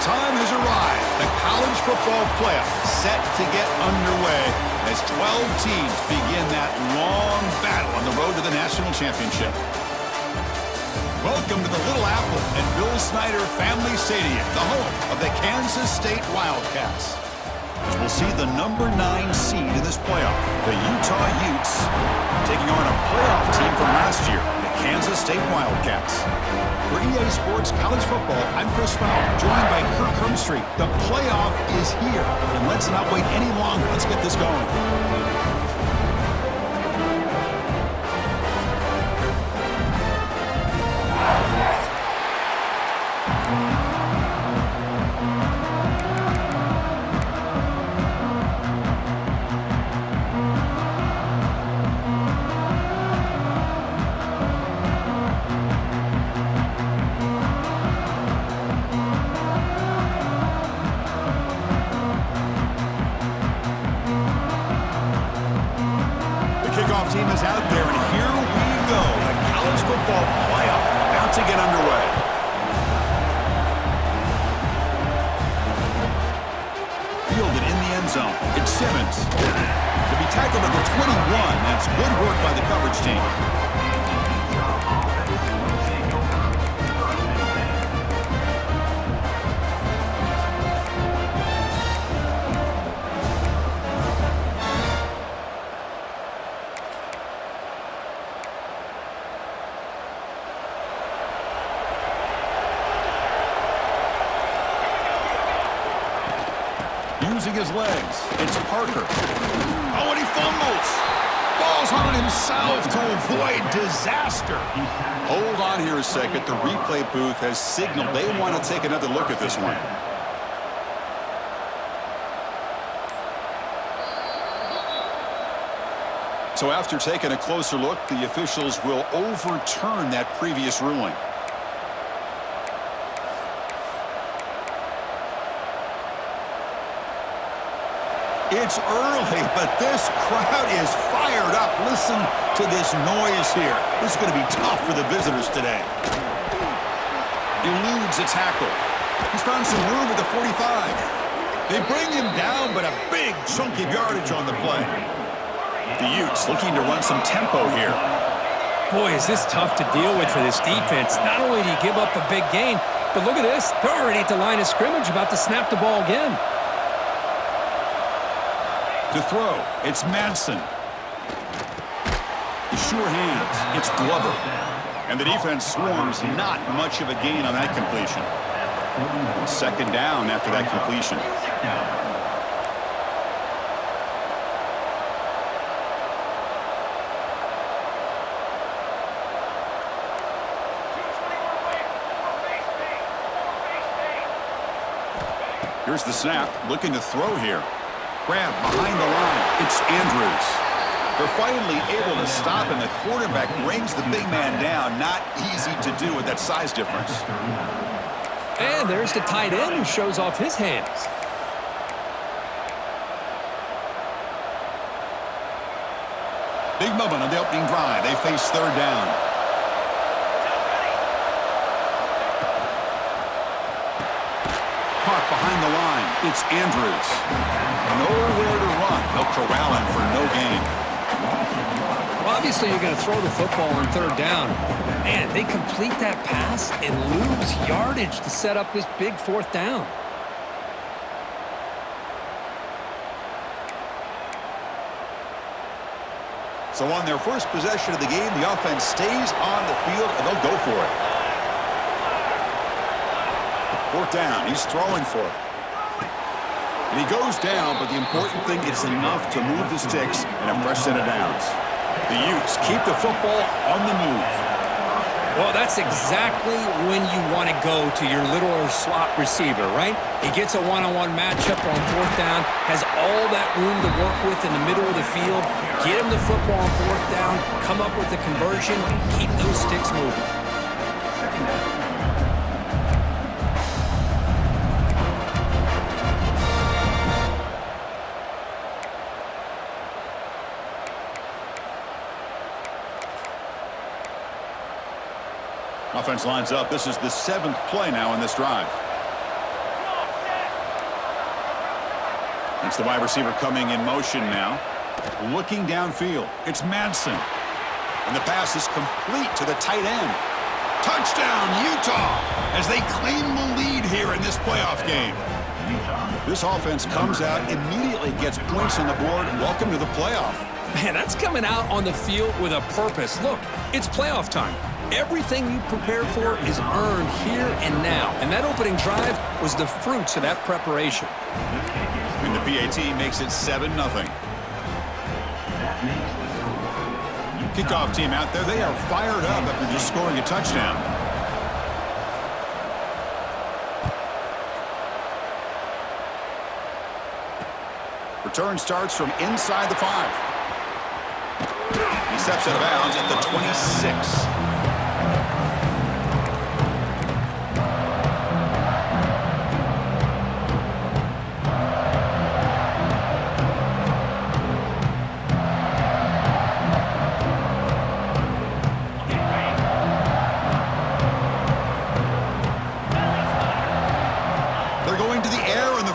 time has arrived. The college football playoff set to get underway as 12 teams begin that long battle on the road to the national championship. Welcome to the Little Apple at Bill Snyder Family Stadium, the home of the Kansas State Wildcats. As we'll see the number 9 seed in this playoff, the Utah Utes, taking on a playoff team from last year, the Kansas State Wildcats. For EA Sports College Football, I'm Chris Fowler, joined by Kirk Hermstreet. The playoff is here, and let's not wait any longer. Let's get this going. Team is out there, and here we go. The college football playoff about to get underway. Fielded in the end zone. It's Simmons. To be tackled at the 21. That's good work by the coverage team. Using his legs, it's Parker. Oh, and he fumbles. Falls on it himself to avoid disaster. Hold on here a second. The replay booth has signaled they want to take another look at this one. So after taking a closer look, the officials will overturn that previous ruling. It's early, but this crowd is fired up. Listen to this noise here. This is going to be tough for the visitors today. Eludes a tackle. He's found some room at the 45. They bring him down, but a big chunk of yardage on the play. The Utes looking to run some tempo here. Boy, is this tough to deal with for this defense. Not only do you give up a big gain, but look at this. They're already at the line of scrimmage, about to snap the ball again. To throw, it's Madsen. The sure hands, it's Glover. And the defense swarms, not much of a gain on that completion. Second down after that completion. Here's the snap, looking to throw here. Grab behind the line. It's Andrews. They're finally able to stop, and the quarterback brings the big man down. Not easy to do with that size difference. And there's the tight end who shows off his hands. Big moment on the opening drive. They face third down. Behind the line, it's Andrews. Nowhere to run. They'll corral him for no gain. Well, obviously, you're going to throw the football on third down. Man, they complete that pass and lose yardage to set up this big fourth down. So on their first possession of the game, the offense stays on the field, and they'll go for it. Fourth down, he's throwing for it. And he goes down, but the important thing is enough to move the sticks and a fresh set of downs. The Utes keep the football on the move. Well, that's exactly when you want to go to your little slot receiver, right? He gets a one-on-one matchup on fourth down, has all that room to work with in the middle of the field. Get him the football on fourth down, come up with a conversion, keep those sticks moving. Offense lines up. This is the 7th play now in this drive. It's the wide receiver coming in motion now. Looking downfield. It's Madsen. And the pass is complete to the tight end. Touchdown, Utah, as they claim the lead here in this playoff game. This offense comes out, immediately gets points on the board. Welcome to the playoff. Man, that's coming out on the field with a purpose. Look, it's playoff time. Everything you prepare for is earned here and now. And that opening drive was the fruits of that preparation. And the PAT makes it 7-0. Kickoff team out there, they are fired up after just scoring a touchdown. Return starts from inside the 5. He steps out of bounds at the 26.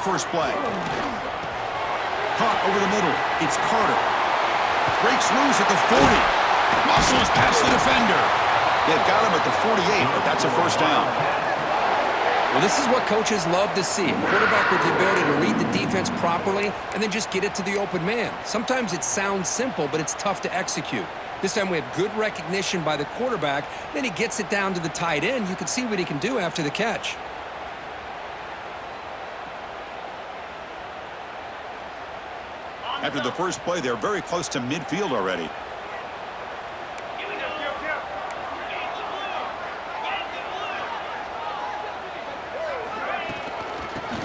First play. Caught over the middle. It's Carter. Breaks loose at the 40. Muscles past the defender. They've got him at the 48, but that's a first down. Well, this is what coaches love to see. A quarterback with the ability to read the defense properly and then just get it to the open man. Sometimes it sounds simple, but it's tough to execute. This time we have good recognition by the quarterback. Then he gets it down to the tight end. You can see what he can do after the catch. After the first play, they're very close to midfield already.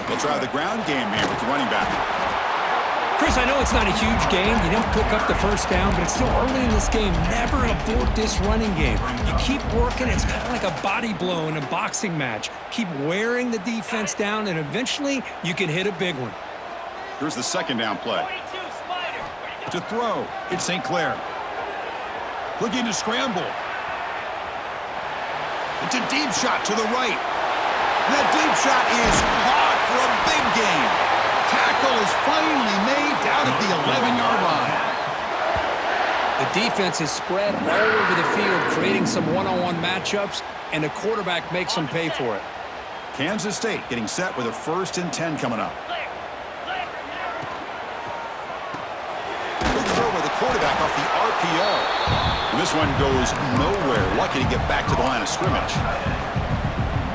They'll try the ground game here with the running back. Chris, I know it's not a huge game. You didn't pick up the first down, but it's still early in this game. Never abort this running game. You keep working. It's kind of like a body blow in a boxing match. Keep wearing the defense down, and eventually you can hit a big one. Here's the second down play. To throw, it's St. Clair. Looking to scramble. It's a deep shot to the right. And that deep shot is caught for a big gain. Tackle is finally made down at the 11-yard line. The defense is spread all over the field, creating some one-on-one matchups, and the quarterback makes them pay for it. Kansas State getting set with a 1st and 10 coming up. Quarterback off the RPO. And this one goes nowhere. Lucky to get back to the line of scrimmage.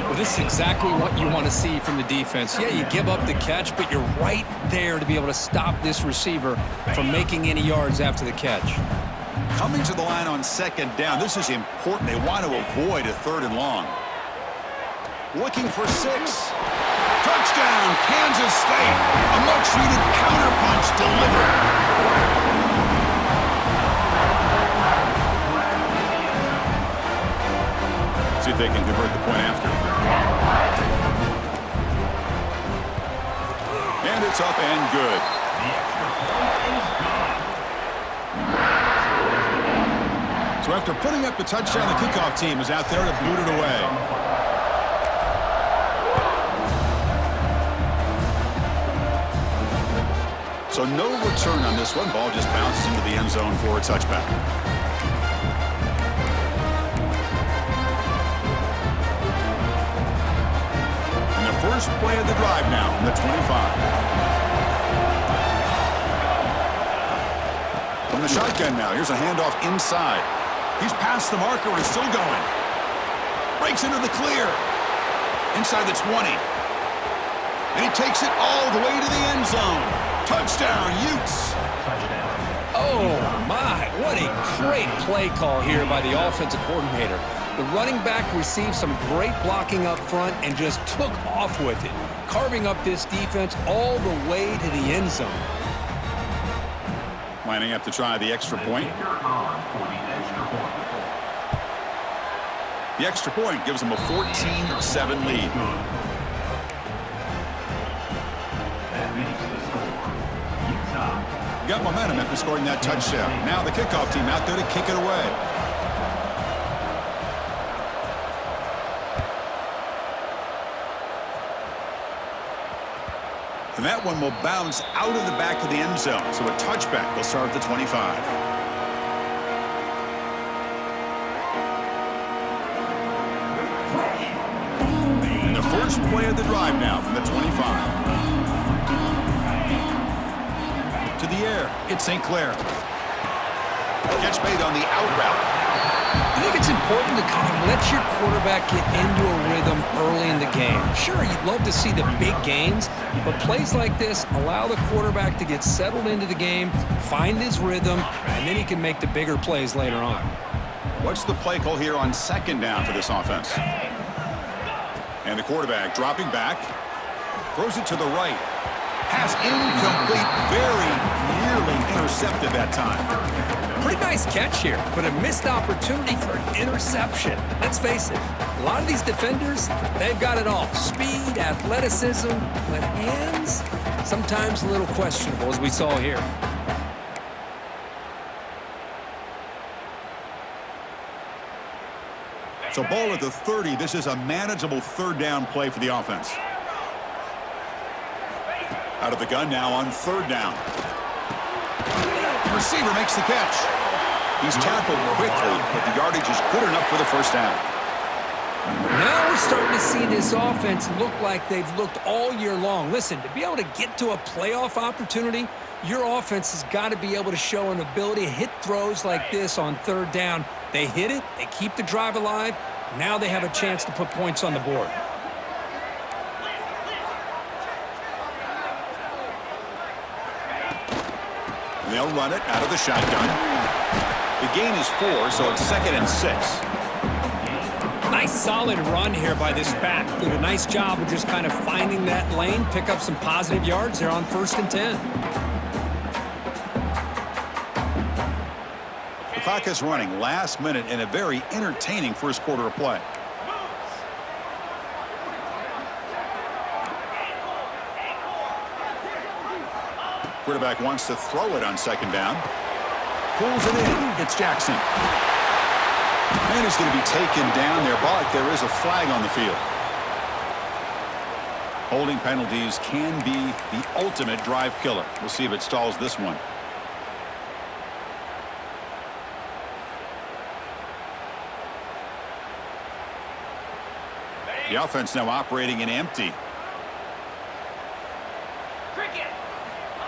Well, this is exactly what you want to see from the defense. Yeah, you give up the catch, but you're right there to be able to stop this receiver from making any yards after the catch. Coming to the line on 2nd down. This is important. They want to avoid a 3rd and long. Looking for 6. Touchdown, Kansas State. A much-needed counterpunch delivered. See if they can convert the point after. And it's up and good. So after putting up the touchdown, the kickoff team is out there to boot it away. So no return on this one. Ball just bounces into the end zone for a touchback. First play of the drive now from the 25. From the shotgun now, here's a handoff inside. He's past the marker and still going. Breaks into the clear. Inside the 20. And he takes it all the way to the end zone. Touchdown, Utes. Oh, my. What a great play call here by the offensive coordinator. The running back received some great blocking up front and just took off with it, carving up this defense all the way to the end zone. Lining up to try the extra point. The extra point gives them a 14-7 lead. Got momentum after scoring that touchdown. Now the kickoff team out there to kick it away. And that one will bounce out of the back of the end zone. So a touchback will start at the 25. And the first play of the drive now from the 25. To the air, it's St. Clair. Catch made on the out route. I think it's important to kind of let your quarterback get into a rhythm early in the game. Sure, you'd love to see the big gains, but plays like this allow the quarterback to get settled into the game, find his rhythm, and then he can make the bigger plays later on. What's the play call here on second down for this offense? And the quarterback dropping back, throws it to the right. Pass incomplete, very nearly intercepted that time. Pretty nice catch here, but a missed opportunity for an interception. Let's face it, a lot of these defenders, they've got it all. Speed, athleticism, but hands, sometimes a little questionable, as we saw here. So ball at the 30. This is a manageable third down play for the offense. Out of the gun now on third down. The receiver makes the catch. He's tackled quickly, but the yardage is good enough for the first down. Now we're starting to see this offense look like they've looked all year long. Listen, to be able to get to a playoff opportunity, your offense has got to be able to show an ability to hit throws like this on third down. They hit it, they keep the drive alive. Now they have a chance to put points on the board. They'll run it out of the shotgun. The gain is 4, so it's 2nd and 6. Nice solid run here by this back. Did a nice job of just kind of finding that lane, pick up some positive yards there on 1st and 10. The clock is running last minute in a very entertaining first quarter of play. Quarterback wants to throw it on second down. Pulls it in. It's Jackson. And he's going to be taken down there, but there is a flag on the field. Holding penalties can be the ultimate drive killer. We'll see if it stalls this one. The offense now operating in empty.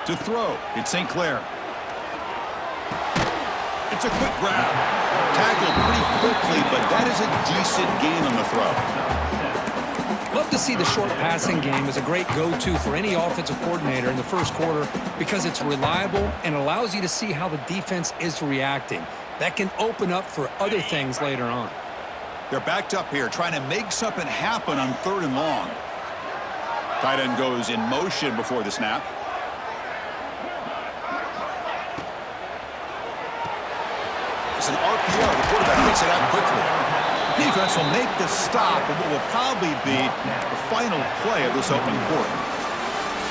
To throw, it's St. Clair. It's a quick grab. Tackled pretty quickly, but that is a decent gain on the throw. Love to see the short passing game as a great go-to for any offensive coordinator in the first quarter because it's reliable and allows you to see how the defense is reacting. That can open up for other things later on. They're backed up here, trying to make something happen on 3rd and long. Tight end goes in motion before the snap. It's an RPO. The quarterback takes it out quickly. Defense will make the stop of what will probably be the final play of this opening quarter.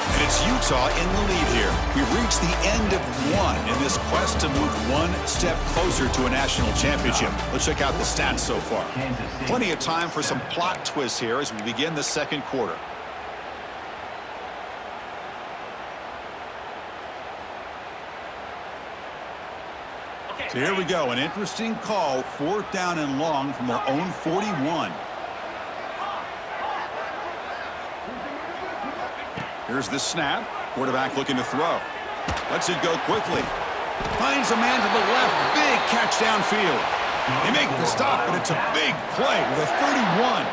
And it's Utah in the lead here. We've reached the end of one in this quest to move one step closer to a national championship. Let's check out the stats so far. Plenty of time for some plot twists here as we begin the second quarter. So here we go, an interesting call, 4th down and long from their own 41. Here's the snap. Quarterback looking to throw. Lets it go quickly. Finds a man to the left. Big catch downfield. They make the stop, but it's a big play with a 31.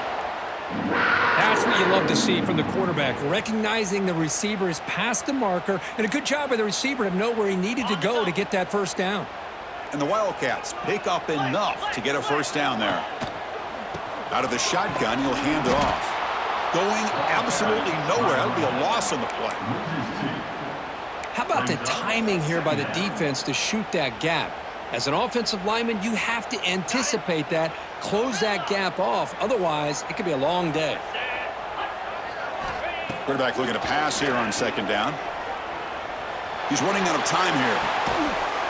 That's what you love to see from the quarterback, recognizing the receiver is past the marker, and a good job by the receiver to know where he needed to go to get that first down. And the Wildcats pick up enough to get a first down there. Out of the shotgun, he'll hand it off. Going absolutely nowhere. That'll be a loss on the play. How about the timing here by the defense to shoot that gap? As an offensive lineman, you have to anticipate that, close that gap off. Otherwise, it could be a long day. Quarterback looking to pass here on second down. He's running out of time here.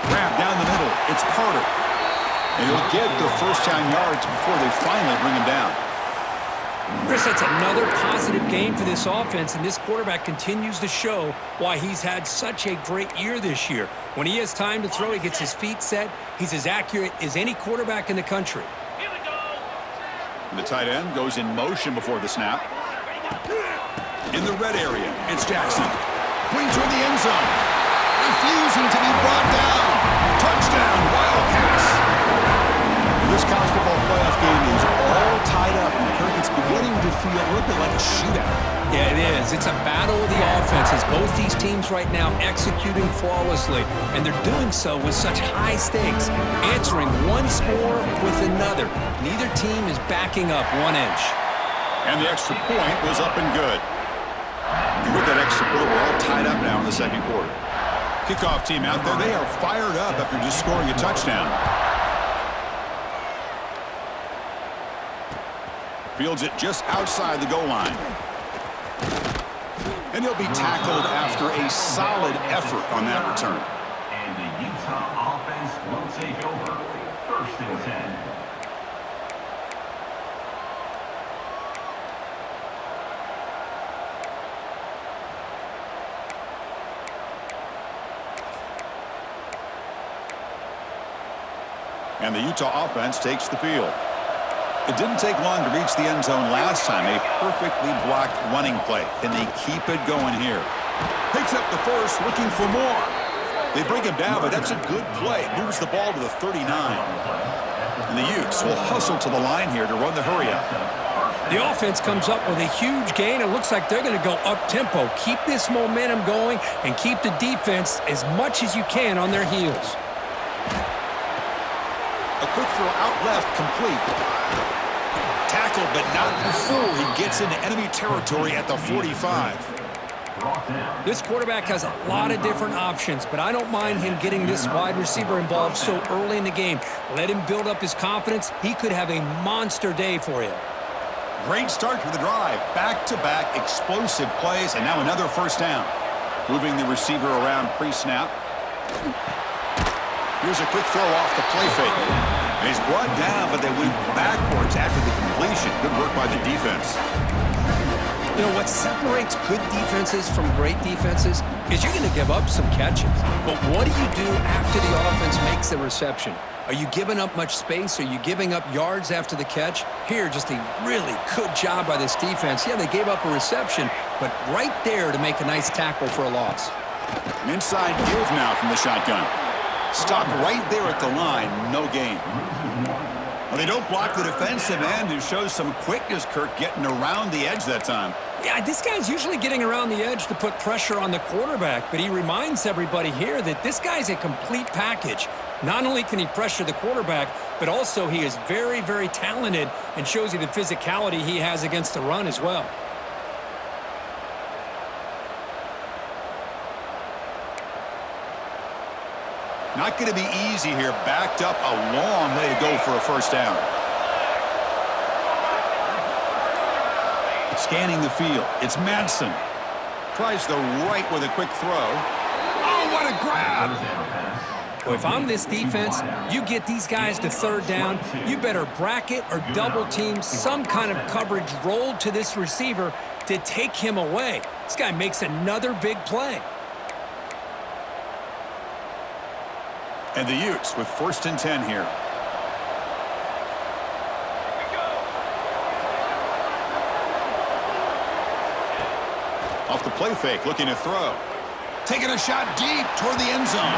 Grab down the middle. It's Carter. And he'll get the first down yards before they finally bring him down. Chris, that's another positive game for this offense, and this quarterback continues to show why he's had such a great year this year. When he has time to throw, he gets his feet set. He's as accurate as any quarterback in the country. The tight end goes in motion before the snap. In the red area, it's Jackson. Going toward the end zone. Refusing to be brought down. Touchdown, Wildcats. This college football playoff game is all tied up, and Kirk, it's beginning to feel a little bit like a shootout. Yeah, it is. It's a battle of the offenses. Both these teams right now executing flawlessly, and they're doing so with such high stakes, answering one score with another. Neither team is backing up 1 inch. And the extra point was up and good. And with that extra point, we're all tied up now in the second quarter. Kickoff team out there, they are fired up after just scoring a touchdown. Fields it just outside the goal line. And he'll be tackled after a solid effort on that return. And the Utah offense will take over. 1st and 10. And the Utah offense takes the field. It didn't take long to reach the end zone last time. A perfectly blocked running play. Can they keep it going here? Picks up the first, looking for more. They bring him down, but that's a good play. Moves the ball to the 39. And the Utes will hustle to the line here to run the hurry-up. The offense comes up with a huge gain. It looks like they're going to go up-tempo. Keep this momentum going and keep the defense as much as you can on their heels. A quick throw out left, complete. Tackled, but not before he gets into enemy territory at the 45. This quarterback has a lot of different options, but I don't mind him getting this wide receiver involved so early in the game. Let him build up his confidence. He could have a monster day for you. Great start to the drive. Back-to-back explosive plays, and now another first down. Moving the receiver around pre-snap. Here's a quick throw off the play fake. And he's brought down, but they went backwards after the completion. Good work by the defense. You know, what separates good defenses from great defenses is you're going to give up some catches. But what do you do after the offense makes the reception? Are you giving up much space? Are you giving up yards after the catch? Here, just a really good job by this defense. Yeah, they gave up a reception, but right there to make a nice tackle for a loss. An inside give now from the shotgun. Stopped right there at the line, no gain. Well, they don't block the defensive end, who shows some quickness, Kirk, getting around the edge that time. Yeah, this guy's usually getting around the edge to put pressure on the quarterback, but he reminds everybody here that this guy's a complete package. Not only can he pressure the quarterback, but also he is very, very talented and shows you the physicality he has against the run as well. Not going to be easy here. Backed up a long way to go for a first down. Scanning the field. It's Madsen. Tries the right with a quick throw. Oh, what a grab! Well, if I'm this defense, you get these guys to 3rd down, you better bracket or double team some kind of coverage rolled to this receiver to take him away. This guy makes another big play. And the Utes with 1st and 10 here. Off the play fake, looking to throw. Taking a shot deep toward the end zone.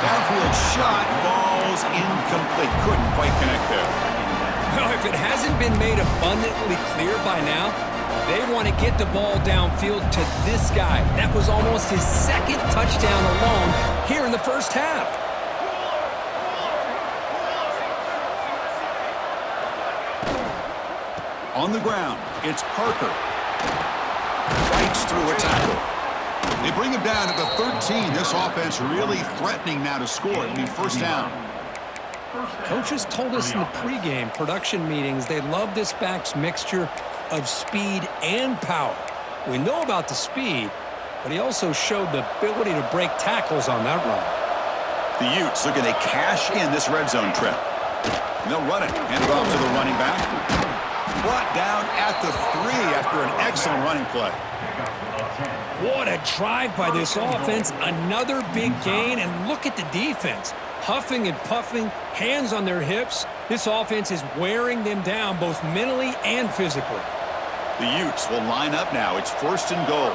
Downfield shot falls incomplete. Couldn't quite connect there. Well, if it hasn't been made abundantly clear by now, they want to get the ball downfield to this guy. That was almost his 2nd touchdown alone here in the first half. On the ground, it's Parker. Fights through a tackle. They bring him down at the 13. This offense really threatening now to score. It'll be first down. Coaches told us in the pregame production meetings they love this back's mixture of speed and power. We know about the speed, but he also showed the ability to break tackles on that run. The Utes looking to cash in this red zone trip. And they'll run it. Hand it off to the running back. Brought down at the 3 after an excellent running play. What a drive by this offense. Another big gain, and look at the defense. Huffing and puffing, hands on their hips. This offense is wearing them down both mentally and physically. The Utes will line up now. It's 1st and goal.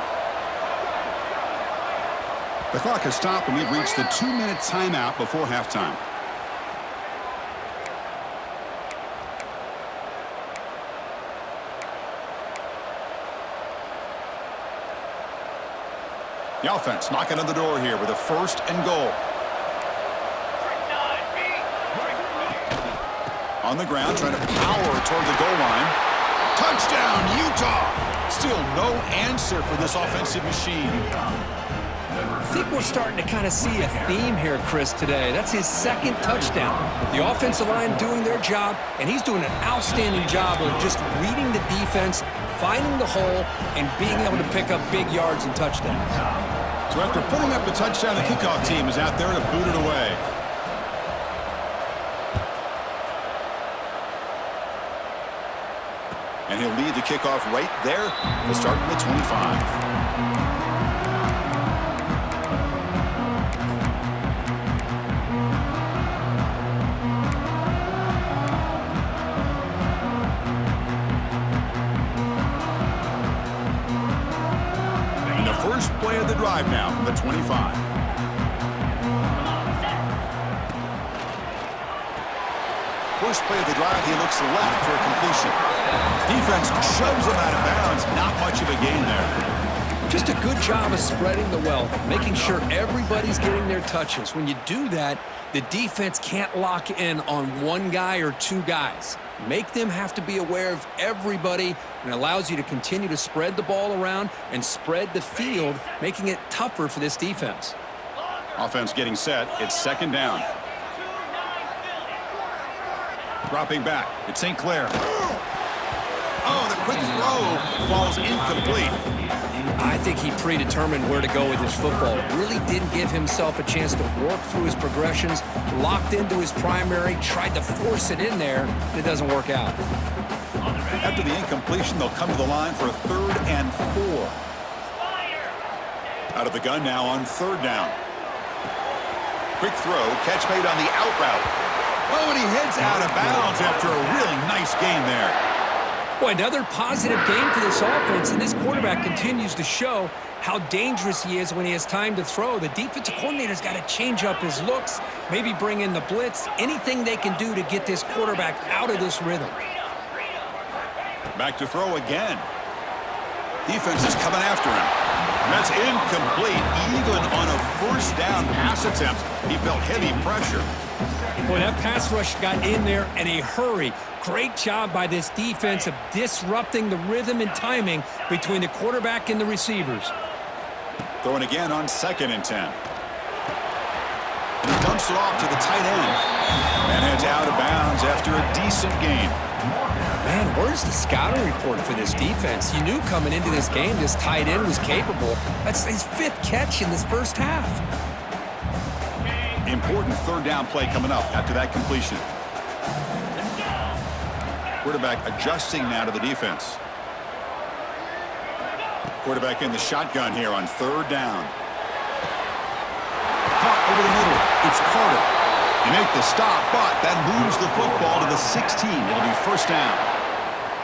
The clock has stopped, and we've reached the 2-minute timeout before halftime. The offense knocking on the door here with a 1st and goal. On the ground, trying to power toward the goal line. Touchdown, Utah! Still no answer for this offensive machine. I think we're starting to kind of see a theme here, Chris, today. That's his 2nd touchdown. The offensive line doing their job, and he's doing an outstanding job of just reading the defense, finding the hole, and being able to pick up big yards and touchdowns. So after putting up the touchdown, the kickoff team is out there to boot it away. And he'll lead the kickoff right there. We'll start from the 25. First play of the drive now from the 25. First play of the drive, he looks left for a completion. Defense shoves him out of bounds. Not much of a gain there. Just a good job of spreading the wealth, making sure everybody's getting their touches. When you do that, the defense can't lock in on one guy or two guys. Make them have to be aware of everybody, and allows you to continue to spread the ball around and spread the field, making it tougher for this defense. Offense getting set. It's 2nd down. Dropping back. It's St. Clair. Oh, the quick throw falls incomplete. I think he predetermined where to go with his football. Really didn't give himself a chance to work through his progressions, locked into his primary, tried to force it in there, and it doesn't work out. After the incompletion, they'll come to the line for a 3rd and 4. Out of the gun now on 3rd down. Quick throw, catch made on the out route. Oh, and he heads out of bounds after a really nice gain there. Boy, another positive game for this offense, and this quarterback continues to show how dangerous he is when he has time to throw. The defensive coordinator's got to change up his looks, maybe bring in the blitz, anything they can do to get this quarterback out of this rhythm. Back to throw again. Defense is coming after him. That's incomplete. Even on a 1st down pass attempt, he felt heavy pressure. Boy, that pass rush got in there in a hurry. Great job by this defense of disrupting the rhythm and timing between the quarterback and the receivers. Throwing again on 2nd and 10. And he dumps it off to the tight end. And heads out of bounds after a decent gain. Man, where's the scouting report for this defense? You knew coming into this game this tight end was capable. That's his 5th catch in this first half. Important 3rd down play coming up after that completion. Quarterback adjusting now to the defense. Quarterback in the shotgun here on 3rd down. Caught over the middle. It's Carter. They make the stop, but that moves the football to the 16. It'll be 1st down.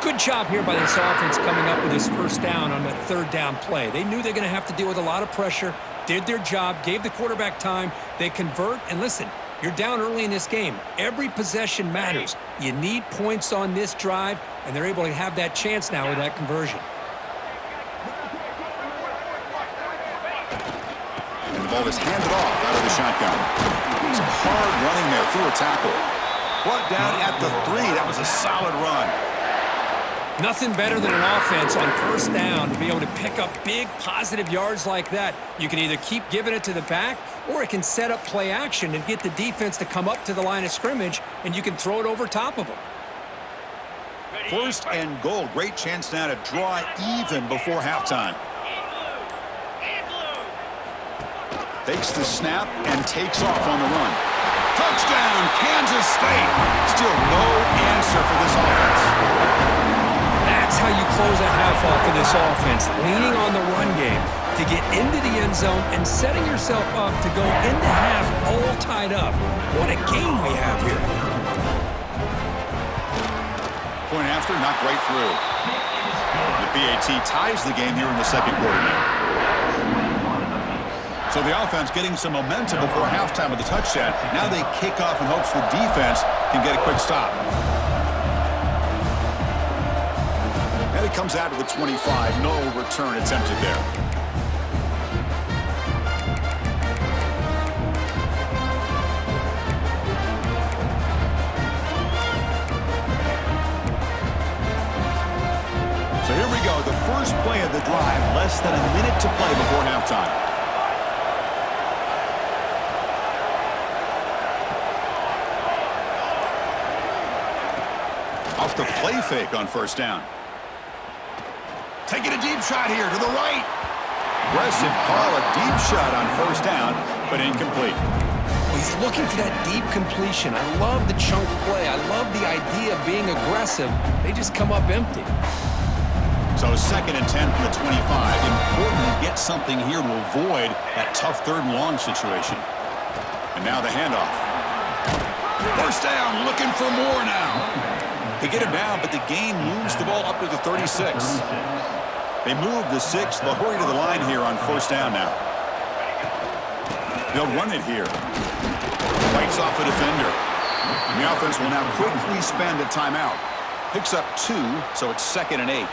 Good job here by this offense coming up with his 1st down on that 3rd down play. They knew they're going to have to deal with a lot of pressure, did their job, gave the quarterback time. They convert, and listen, you're down early in this game. Every possession matters. You need points on this drive, and they're able to have that chance now with that conversion. And the ball is handed off out of the shotgun. Some hard running there through a tackle. Brought down at the 3. That was a solid run. Nothing better than an offense on 1st down to be able to pick up big positive yards like that. You can either keep giving it to the back, or it can set up play action and get the defense to come up to the line of scrimmage, and you can throw it over top of them. 1st and goal. Great chance now to draw even before halftime. Takes the snap and takes off on the run. Touchdown, Kansas State. Still no answer for this offense. That's how you close a half off of this offense, leaning on the run game to get into the end zone and setting yourself up to go into half all tied up. What a game we have here. Point after, knocked right through. The PAT ties the game here in the second quarter now. So the offense getting some momentum before halftime with the touchdown. Now they kick off in hopes the defense can get a quick stop. And it comes out to the 25. No return attempted there. So here we go. The first play of the drive. Less than a minute to play before halftime. Off the play fake on first down. Taking a deep shot here to the right. Aggressive call, a deep shot on first down, but incomplete. He's looking for that deep completion. I love the chunk play. I love the idea of being aggressive. They just come up empty. So 2nd and 10 from the 25. Important to get something here to avoid that tough 3rd and long situation. And now the handoff. First down, looking for more now. They get him down, but the gain moves the ball up to the 36. They move the 6. They'll hurry to the line here on first down now. They'll run it here. Fights off a defender. And the offense will now quickly spend a timeout. Picks up 2, so it's 2nd and 8.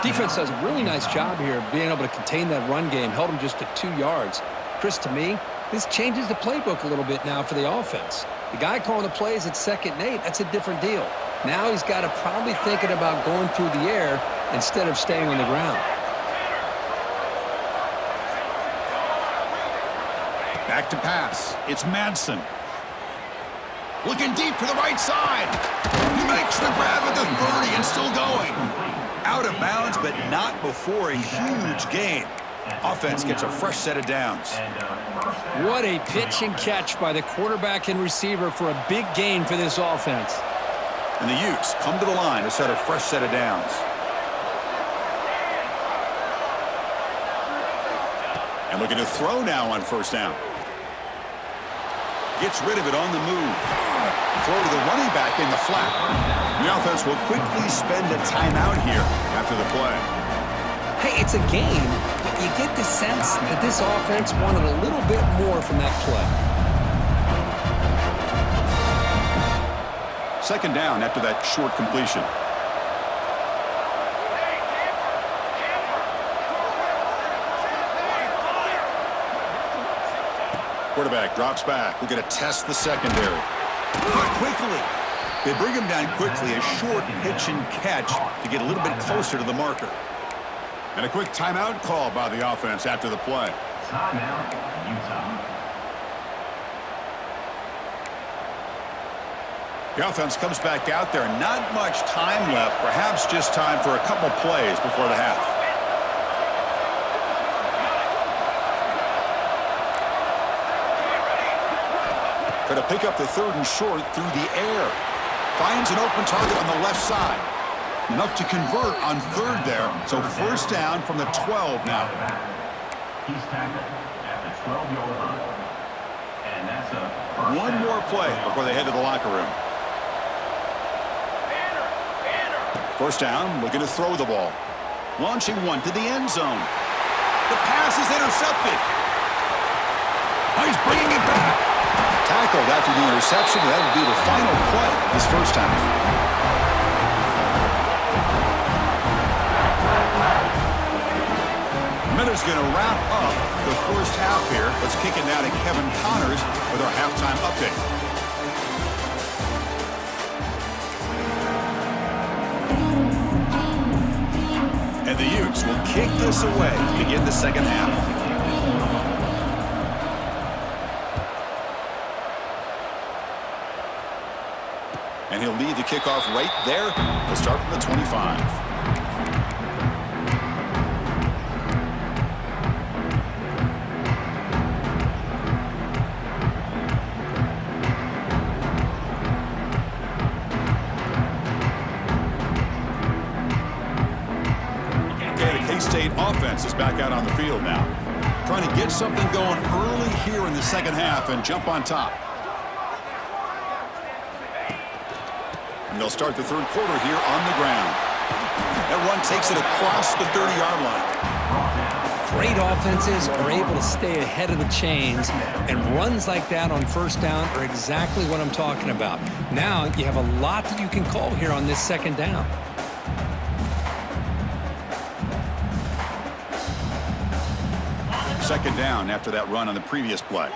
Defense does a really nice job here of being able to contain that run game. Held him just to 2 yards. Chris, to me, this changes the playbook a little bit now for the offense. The guy calling the plays at 2nd and 8, that's a different deal. Now he's got to probably thinking about going through the air instead of staying on the ground. Back to pass. It's Madsen. Looking deep to the right side. He makes the grab at the 30 and still going. Out of bounds, but not before a huge gain. Offense gets a fresh set of downs. What a pitch and catch by the quarterback and receiver for a big gain for this offense. And the Utes come to the line to set a fresh set of downs. And looking to throw now on first down. Gets rid of it on the move. Throw to the running back in the flat. The offense will quickly spend a timeout here after the play. Hey, it's a game, but you get the sense that this offense wanted a little bit more from that play. 2nd down after that short completion. Quarterback drops back. We're going to test the secondary. But quickly. They bring him down quickly. A short pitch and catch to get a little bit closer to the marker. And a quick timeout call by the offense after the play. Timeout, Utah. The offense comes back out there. Not much time left. Perhaps just time for a couple plays before the half. Going to pick up the 3rd and short through the air. Finds an open target on the left side. Enough to convert on 3rd there. So first down from the 12 now. He's tackled at the 12-yard line. And that's a One more play before they head to the locker room. First down, looking to throw the ball. Launching one to the end zone. The pass is intercepted. Oh, he's bringing it back. Tackled after the interception. That will be the final play this first half. Miller's going to wrap up the first half here. Let's kick it now to Kevin Connors with our halftime update. And the Utes will kick this away to begin the second half. And he'll lead the kickoff right there. We'll start from the 25. offense is back out on the field now. Trying to get something going early here in the second half and jump on top. And they'll start the third quarter here on the ground. That run takes it across the 30-yard line. Great offenses are able to stay ahead of the chains, and runs like that on first down are exactly what I'm talking about. Now you have a lot that you can call here on this second down. Second down after that run on the previous play.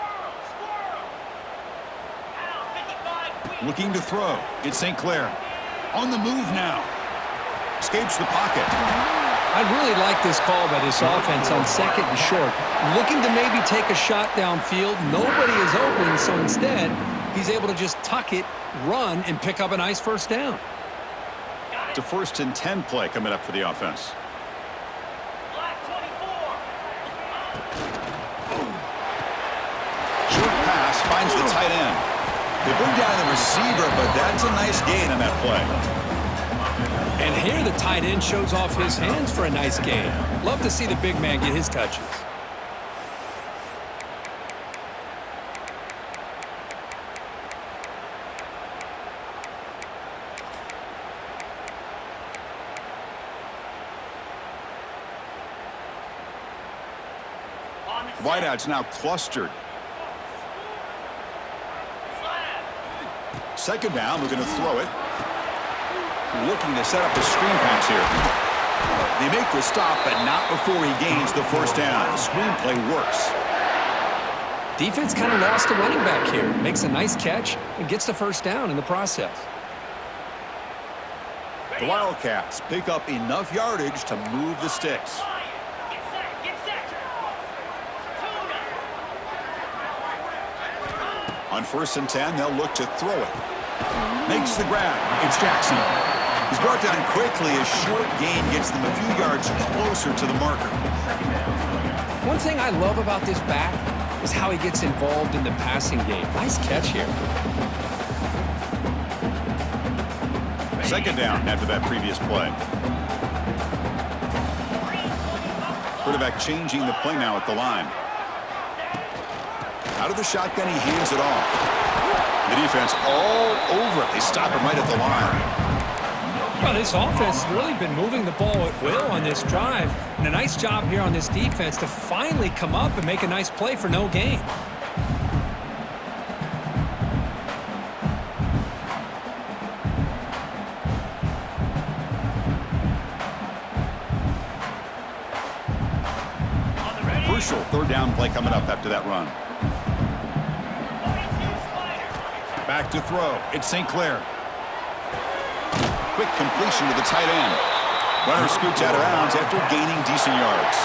Looking to throw. It's St. Clair. On the move now. Escapes the pocket. I really like this call by this offense on second and short. Looking to maybe take a shot downfield. Nobody is open, so instead, he's able to just tuck it, run, and pick up a nice first down. It's a 1st and 10 play coming up for the offense. Short pass finds the tight end. They bring down the receiver, but that's a nice gain on that play. And here the tight end shows off his hands for a nice gain. Love to see the big man get his touches. Wideout's now clustered. Second down, we're going to throw it. Looking to set up a screen pass here. They make the stop, but not before he gains the first down. The screen play works. Defense kind of lost a running back here. Makes a nice catch and gets the first down in the process. The Wildcats pick up enough yardage to move the sticks. On 1st and 10, they'll look to throw it. Makes the grab. It's Jackson. He's brought down quickly. A short gain gets them a few yards closer to the marker. One thing I love about this back is how he gets involved in the passing game. Nice catch here. Second down after that previous play. Quarterback changing the play now at the line. Out of the shotgun, he hands it off. The defense all over it. They stop him right at the line. Well, this offense has really been moving the ball at will on this drive. And a nice job here on this defense to finally come up and make a nice play for no gain. Crucial third down play coming up after that run. Back to throw. It's St. Clair. Quick completion to the tight end. Runner scoots out of bounds after gaining decent yards.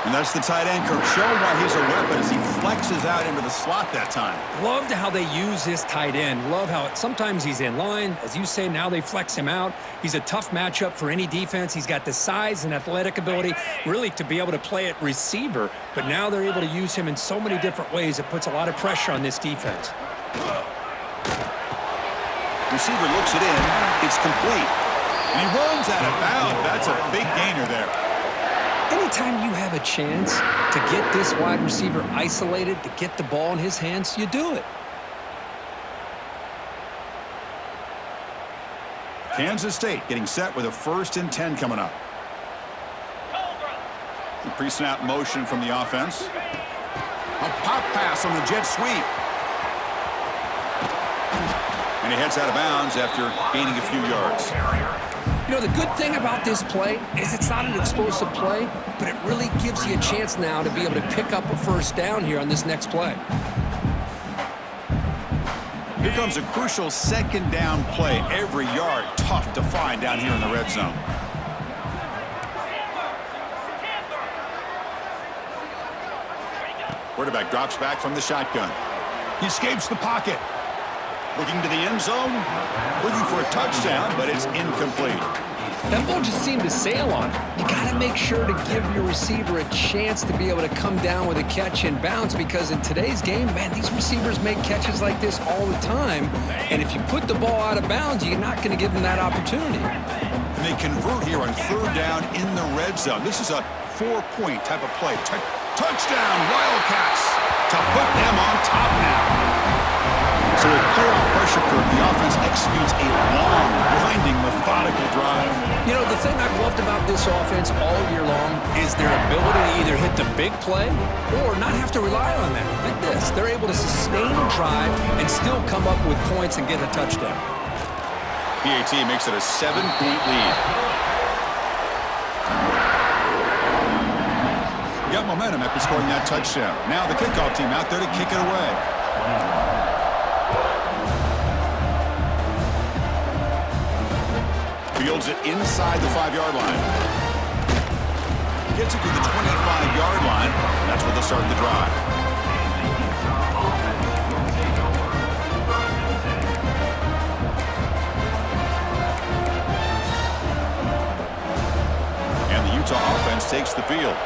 And that's the tight end, Kirk, showing why he's a weapon as he flexes out into the slot that time. Loved how they use this tight end. Love how sometimes he's in line. As you say, now they flex him out. He's a tough matchup for any defense. He's got the size and athletic ability really to be able to play at receiver. But now they're able to use him in so many different ways. It puts a lot of pressure on this defense. Receiver looks it in. It's complete. And he runs out of bounds. That's a big gainer there. Anytime you have a chance to get this wide receiver isolated, to get the ball in his hands, you do it. Kansas State getting set with a 1st and 10 coming up. The pre-snap motion from the offense. A pop pass on the jet sweep. And he heads out of bounds after gaining a few yards. You know, the good thing about this play is it's not an explosive play, but it really gives you a chance now to be able to pick up a first down here on this next play. Here comes a crucial second down play. Every yard tough to find down here in the red zone. Quarterback drops back from the shotgun. He escapes the pocket. Looking to the end zone. Looking for a touchdown, but it's incomplete. That ball just seemed to sail on it. You got to make sure to give your receiver a chance to be able to come down with a catch and bounce, because in today's game, man, these receivers make catches like this all the time. And if you put the ball out of bounds, you're not going to give them that opportunity. And they convert here on third down in the red zone. This is a 4-point type of play. Touchdown, Wildcats, to put them on top now. So with playoff pressure curve, the offense executes a long, grinding, methodical drive. You know, the thing I've loved about this offense all year long is their ability to either hit the big play or not have to rely on that. Like this, they're able to sustain a drive and still come up with points and get a touchdown. PAT makes it a 7-point lead. Got momentum after scoring that touchdown. Now the kickoff team out there to kick it away. Fields it inside the 5-yard line. Gets it to the 25-yard line. That's where they'll start the drive. And the Utah offense takes the field.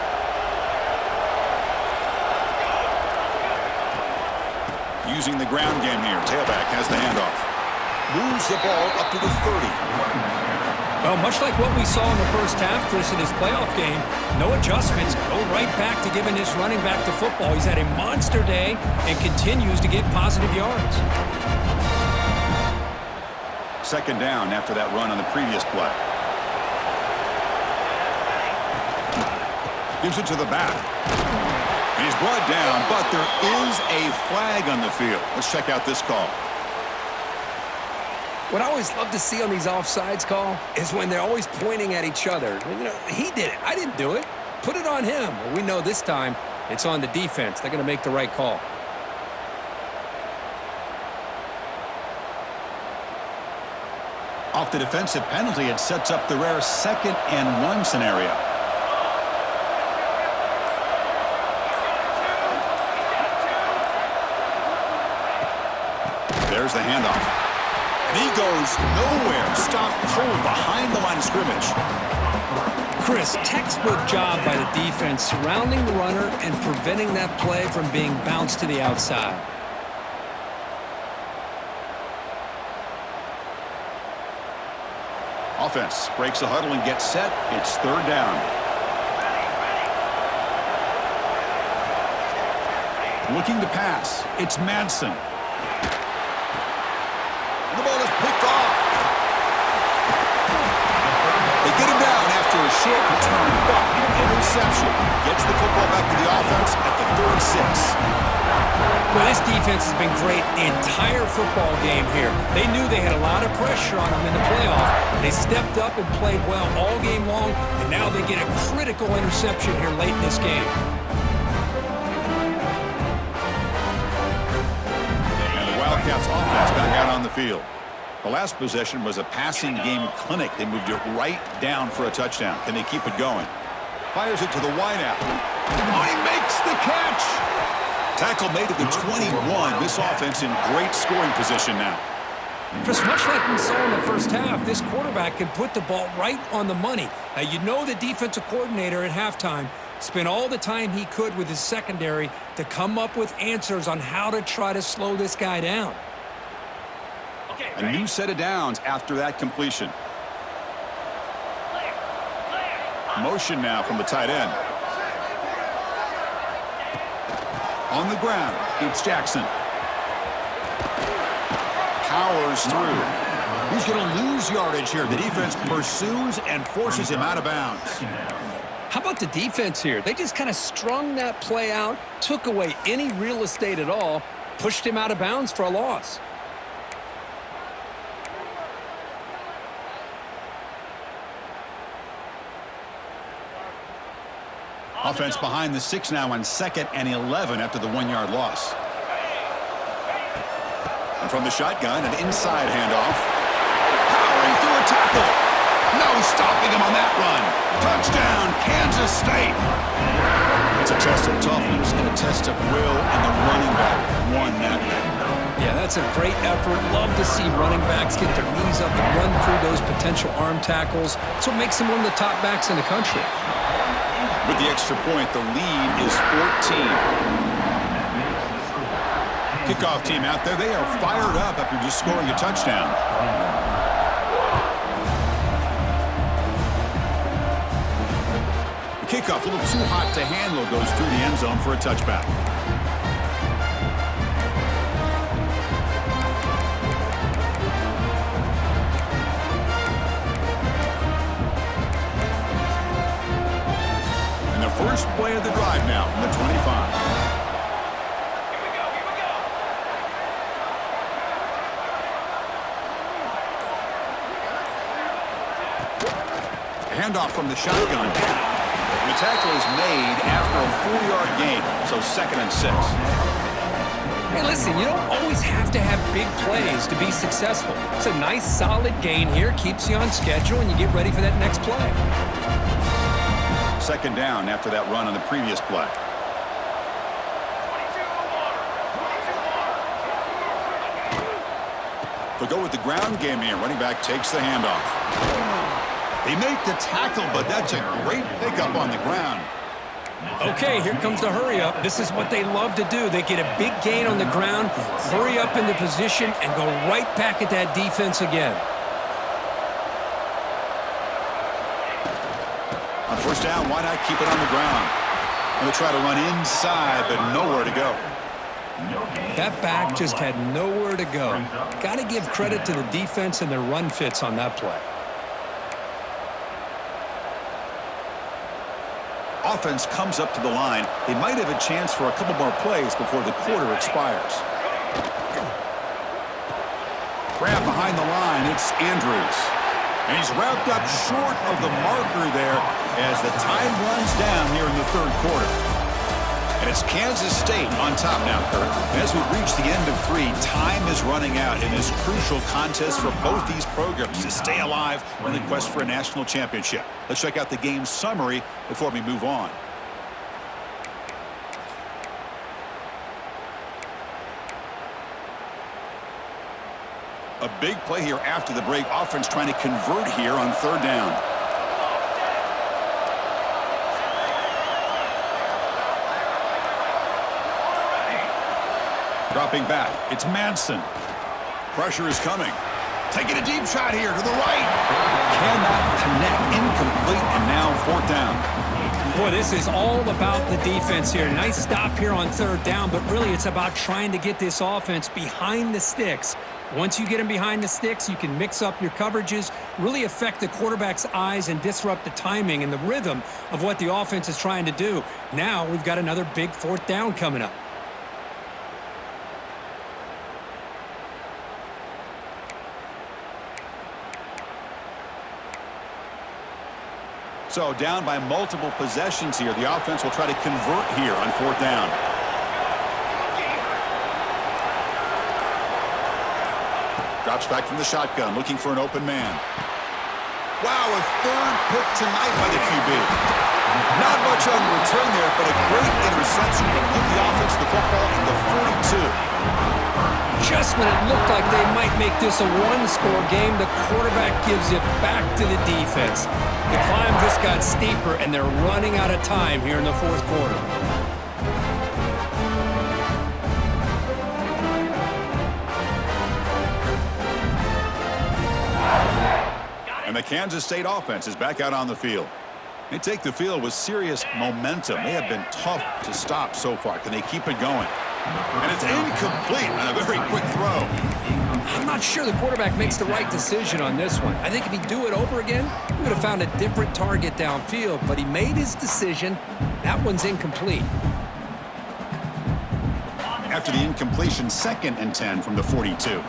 Using the ground game here. Tailback has the handoff. Moves the ball up to the 30. Well, much like what we saw in the first half, Chris, in his playoff game, no adjustments. Go right back to giving his running back the football. He's had a monster day and continues to get positive yards. Second down after that run on the previous play. Gives it to the back. And he's brought down, but there is a flag on the field. Let's check out this call. What I always love to see on these offsides call is when they're always pointing at each other. You know, he did it. I didn't do it. Put it on him. Well, we know this time it's on the defense. They're going to make the right call. Off the defensive penalty, it sets up the rare 2nd and 1 scenario. There's the handoff. And he goes nowhere. Stopped cold behind the line of scrimmage. Chris, textbook job by the defense surrounding the runner and preventing that play from being bounced to the outside. Offense breaks the huddle and gets set. It's third down. Looking to pass. It's Madsen. The ball is picked off. They get him down after a short return, but interception gets the football back to the offense at the 36. Well, this defense has been great the entire football game here. They knew they had a lot of pressure on them in the playoff. They stepped up and played well all game long, and now they get a critical interception here late in this game. Wildcats offense back out on the field. The last possession was a passing game clinic. They moved it right down for a touchdown. Can they keep it going? Fires it to the wideout. Oh, he makes the catch! Tackle made at the 21. This offense in great scoring position now. Just much like we saw in the first half, this quarterback can put the ball right on the money. Now, you know the defensive coordinator at halftime spent all the time he could with his secondary to come up with answers on how to try to slow this guy down. A new set of downs after that completion. Motion now from the tight end. On the ground, it's Jackson. Powers through. He's going to lose yardage here. The defense pursues and forces him out of bounds. How about the defense here? They just kind of strung that play out, took away any real estate at all, pushed him out of bounds for a loss. Offense behind the 6 now on 2nd and 11 after the 1-yard loss. And from the shotgun, an inside handoff. Powering through a tackle. No stopping him on that run. Touchdown, Kansas State. It's a test of toughness and a test of will, and the running back won that battle. Yeah, that's a great effort. Love to see running backs get their knees up and run through those potential arm tackles. That's what makes them one of the top backs in the country. With the extra point, the lead is 14. Kickoff team out there. They are fired up after just scoring a touchdown. kickoff, a little too hot to handle, goes through the end zone for a touchback. And the first play of the drive now from the 25. Handoff from the shotgun. The tackle is made after a 4-yard gain, so 2nd and 6. Hey, listen, you don't always have to have big plays to be successful. It's a nice, solid gain here, keeps you on schedule, and you get ready for that next play. 2nd down after that run on the previous play. They'll go with the ground game here. Running back takes the handoff. They make the tackle, but that's a great pickup on the ground. Okay, here comes the hurry up. This is what they love to do. They get a big gain on the ground, hurry up into position, and go right back at that defense again. On 1st down, why not keep it on the ground? Going to try to run inside, but nowhere to go. That back just had nowhere to go. Got to give credit to the defense and their run fits on that play. Offense comes up to the line. They might have a chance for a couple more plays before the quarter expires. Grab behind the line. It's Andrews. And he's wrapped up short of the marker there as the time runs down here in the 3rd quarter. And it's Kansas State on top now, Kurt. As we reach the end of 3, time is running out in this crucial contest for both these programs to stay alive in the quest for a national championship. Let's check out the game summary before we move on. A big play here after the break. Offense trying to convert here on 3rd down. Dropping back. It's Madsen. Pressure is coming. Taking a deep shot here to the right. Cannot connect. Incomplete. And now 4th down. Boy, this is all about the defense here. Nice stop here on 3rd down, but really it's about trying to get this offense behind the sticks. Once you get them behind the sticks, you can mix up your coverages, really affect the quarterback's eyes and disrupt the timing and the rhythm of what the offense is trying to do. Now we've got another big 4th down coming up. So down by multiple possessions here. The offense will try to convert here on 4th down. Drops back from the shotgun, looking for an open man. Wow, a 3rd pick tonight by the QB. Not much on the return there, but a great interception to give the offense the football in the 42. Just when it looked like they might make this a 1-score game, the quarterback gives it back to the defense. The climb just got steeper, and they're running out of time here in the 4th quarter. And the Kansas State offense is back out on the field. They take the field with serious momentum. They have been tough to stop so far. Can they keep it going? And it's incomplete on a very quick throw. I'm not sure the quarterback makes the right decision on this one. I think if he'd do it over again, he would have found a different target downfield, but he made his decision. That one's incomplete. After the incompletion, 2nd and 10 from the 42.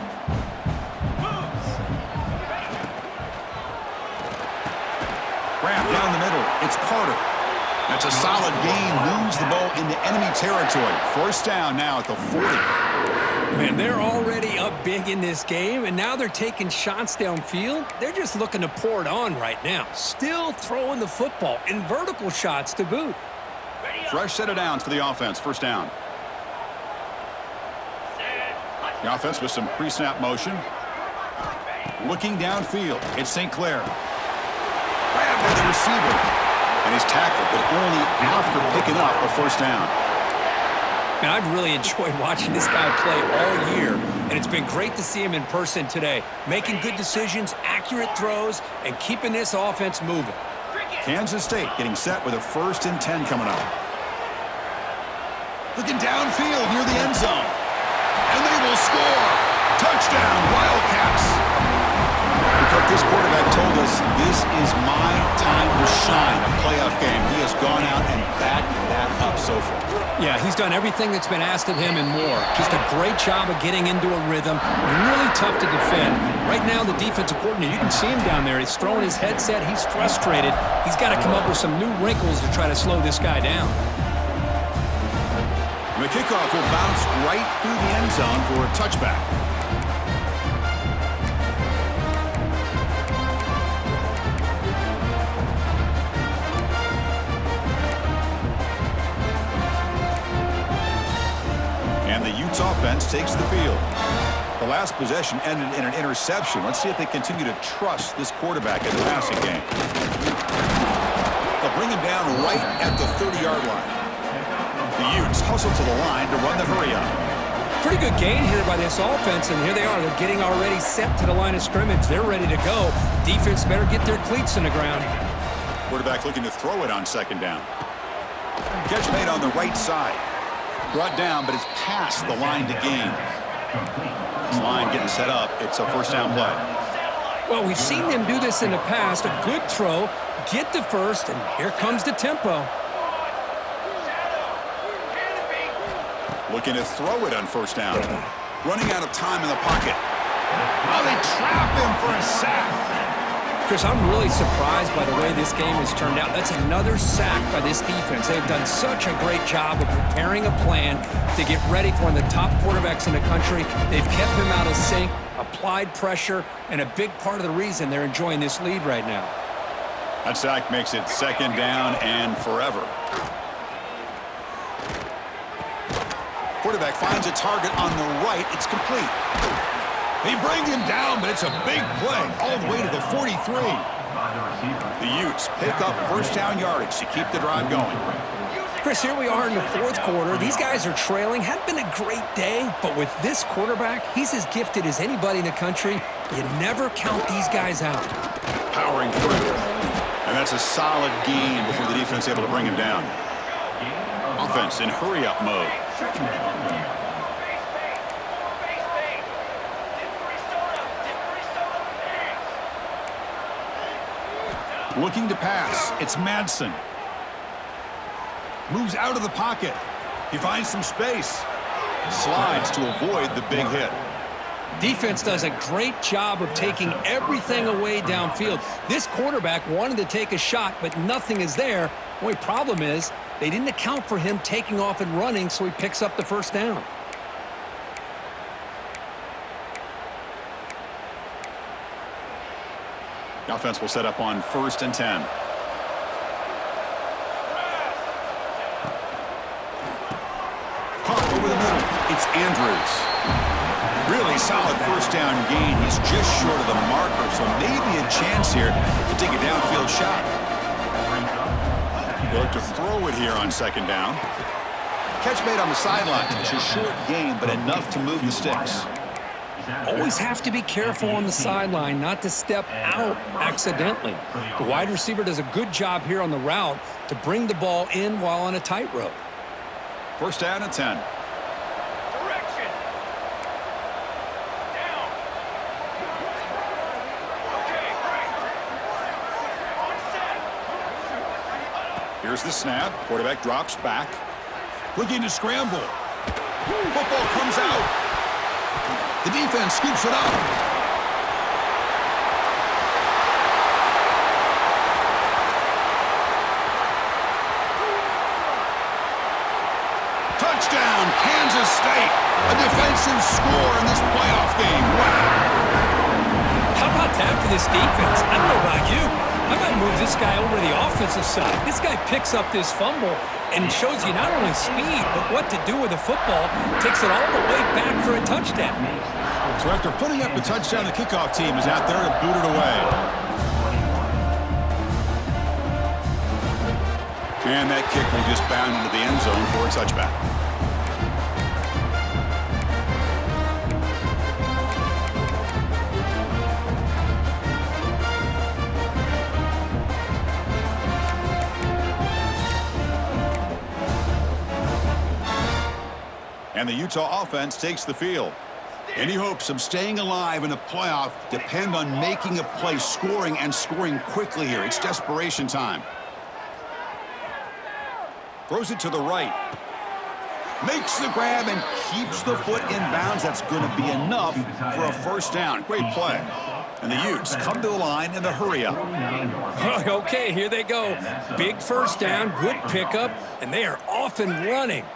Grab down the middle. It's Carter. That's a solid gain. Moves the ball into enemy territory. 1st down now at the 40. Man, they're already up big in this game, and now they're taking shots downfield. They're just looking to pour it on right now. Still throwing the football, and vertical shots to boot. Fresh set of downs for the offense. 1st down. The offense with some pre-snap motion. Looking downfield. It's St. Clair. Grabbed by the receiver. And he's tackled, but only after picking up a 1st down. Man, I've really enjoyed watching this guy play all year, and it's been great to see him in person today, making good decisions, accurate throws, and keeping this offense moving. Kansas State getting set with a 1st and 10 coming up. Looking downfield near the end zone. And they will score. Touchdown, Wildcats. Because this quarterback told us this is my time to shine, a playoff game. He has gone out and backed that up so far. Yeah, he's done everything that's been asked of him and more. Just a great job of getting into a rhythm. Really tough to defend. Right now, the defensive coordinator, you can see him down there. He's throwing his headset. He's frustrated. He's got to come up with some new wrinkles to try to slow this guy down. The kickoff will bounce right through the end zone for a touchback. And the Utes offense takes the field. The last possession ended in an interception. Let's see if they continue to trust this quarterback in the passing game. They'll bring him down right at the 30-yard line. The Utes hustle to the line to run the hurry-up. Pretty good gain here by this offense, and here they are. They're getting already set to the line of scrimmage. They're ready to go. Defense better get their cleats in the ground. Quarterback looking to throw it on 2nd down. Catch made on the right side. Brought down, but it's past the line to gain. This line getting set up. It's a 1st down play. Well, we've seen them do this in the past. A good throw, get the first, and here comes the tempo. Looking to throw it on 1st down. Running out of time in the pocket. Now they trap him for a sack. Chris, I'm really surprised by the way this game has turned out. That's another sack by this defense. They've done such a great job of preparing a plan to get ready for one of the top quarterbacks in the country. They've kept him out of sync, applied pressure, and a big part of the reason they're enjoying this lead right now. That sack makes it 2nd down and forever. Quarterback finds a target on the right. It's complete. They bring him down, but it's a big play all the way to the 43. The Utes pick up 1st down yardage to keep the drive going. Chris, here we are in the 4th quarter. These guys are trailing. Hadn't been a great day, but with this quarterback, he's as gifted as anybody in the country. You never count these guys out. Powering through. And that's a solid gain before the defense able to bring him down. Offense in hurry-up mode. Looking to pass. It's Madsen. Moves out of the pocket. He finds some space. Slides to avoid the big hit. Defense does a great job of taking everything away downfield. This quarterback wanted to take a shot, but nothing is there. The only problem is they didn't account for him taking off and running, so he picks up the 1st down. The offense will set up on 1st and 10. Pump over the middle. It's Andrews. Really solid 1st down gain. He's just short of the marker, so maybe a chance here to take a downfield shot. They look to throw it here on 2nd down. Catch made on the sideline. It's a short gain, but enough to move the sticks. Always have to be careful on the sideline not to step out accidentally. The wide receiver does a good job here on the route to bring the ball in while on a tightrope. 1st down and 10. Direction. Down. Okay, right. On set. Here's the snap. Quarterback drops back. Looking to scramble. Football comes out. The defense scoops it up. Touchdown, Kansas State. A defensive score in this playoff game. Wow. How about that for this defense? I don't know about you. I might move this guy over to the offensive side. This guy picks up this fumble and shows you not only speed, but what to do with the football. Takes it all the way back for a touchdown. So after putting up the touchdown, the kickoff team is out there to boot it away. And that kick will just bound into the end zone for a touchback. And the Utah offense takes the field. Any hopes of staying alive in a playoff depend on making a play, scoring, and scoring quickly here. It's desperation time. Throws it to the right. Makes the grab and keeps the foot in bounds. That's going to be enough for a first down. Great play. And the Utes come to the line in the hurry up. Okay, here they go. Big first down, good pickup, and they are off and running.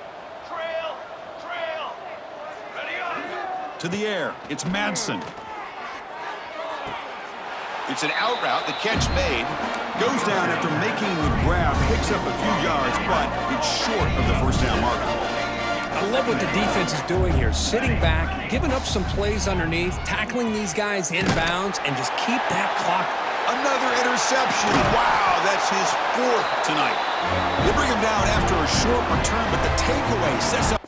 To the air, it's Madsen. It's an out route, the catch made. Goes down after making the grab, picks up a few yards, but it's short of the first down marker. I love what the defense is doing here, sitting back, giving up some plays underneath, tackling these guys inbounds, and just keep that clock. Another interception. Wow, that's his 4th tonight. They bring him down after a short return, but the takeaway sets up.